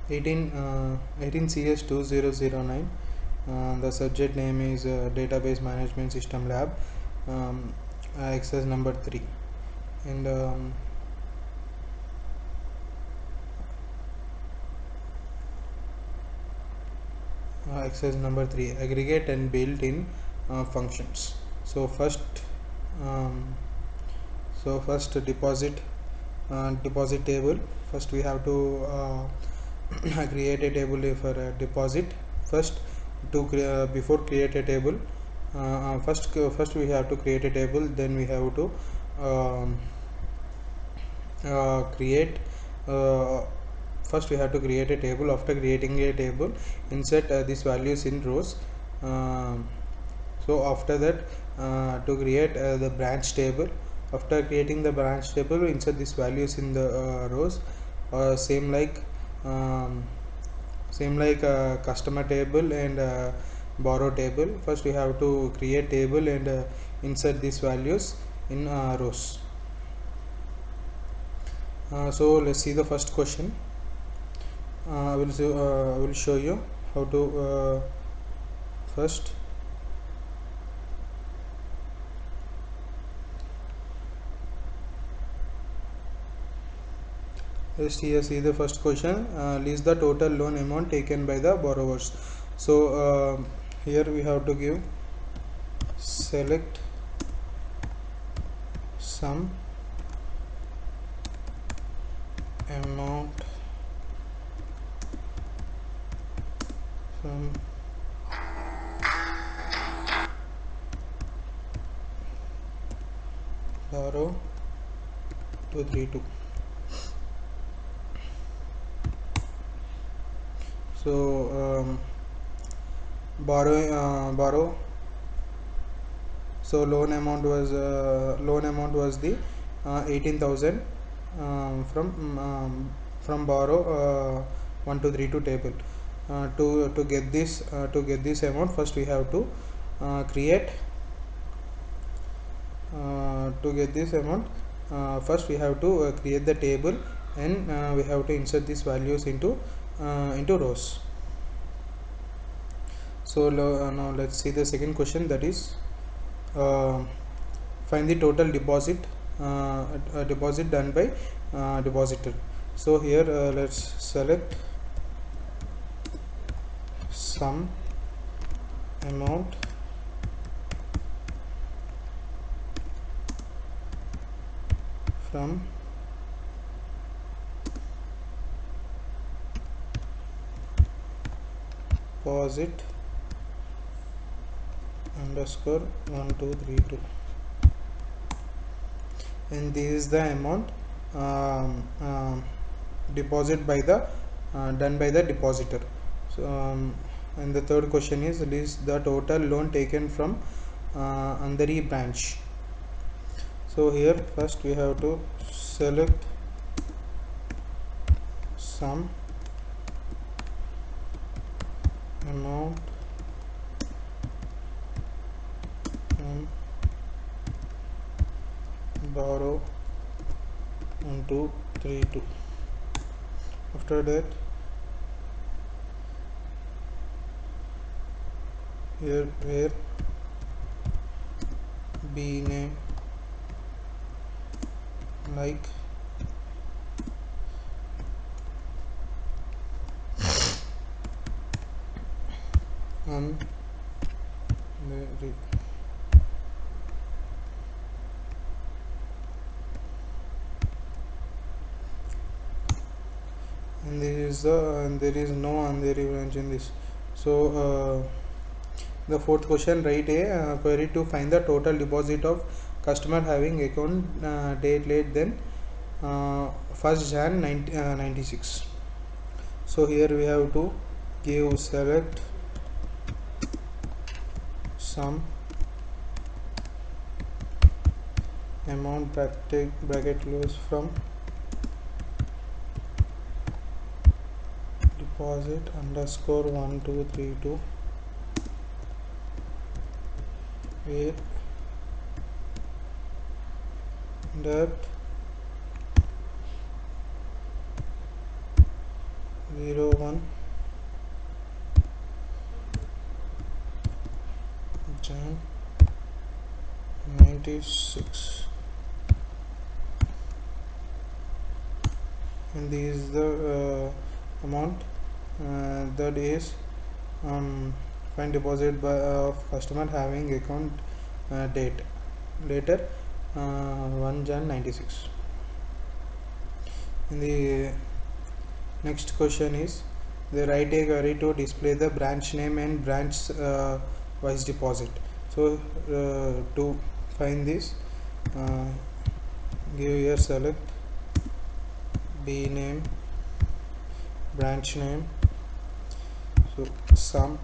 18 CS 2009. The subject name is Database Management System Lab, exercise number 3. And exercise number 3, aggregate and built-in functions. So um, first deposit table. First we have to create a table for a deposit. First, before create a table, first we have to create a table. Then we have to um, create uh, first we have to create a table. After creating a table, insert these values in rows. um, so after that, to create the branch table, after creating the branch table, we insert these values in the rows. Same like um, customer table and borrow table. First we have to create table and insert these values in rows. So let's see the first question. I will show you how to first let's see the first question. List the total loan amount taken by the borrowers. So here we have to give select some amount from borrow to 32. So borrow. So loan amount was the 18,000 from borrow 1 to 3 to table. To get this amount, first we have to create to get this amount. First we have to create the table, and we have to insert these values into rows. So now let's see the second question, that is uh, find the total deposit done by depositor. So here let's select some amount from deposit underscore 1232, and this is the amount um, deposit by the done by the depositor. So and the third question is list the total loan taken from Andheri branch. So here first we have to select some amount from borrow 1232. After that, here where b name like on the and there is no Andheri branch in this. So the fourth question, write a query to find the total deposit of customer having account date late than 1st Jan 96. So here we have to give select some amount bracket close from deposit underscore 1232, where debt 01 Jan 96, and this is the amount that is fine deposit by of customer having account date later 1 Jan 96. And the next question is the write a query to display the branch name and branch wise deposit. So to find this, uh, give your select B name, branch name, so sum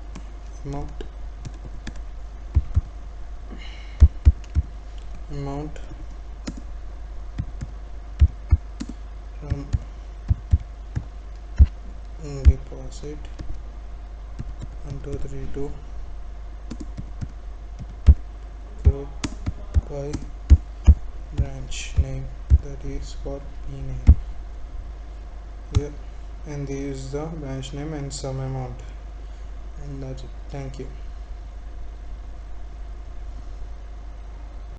amount from deposit 1232 group by branch name, that is for B name here, and this is the branch name and some amount, and that's it. Thank you.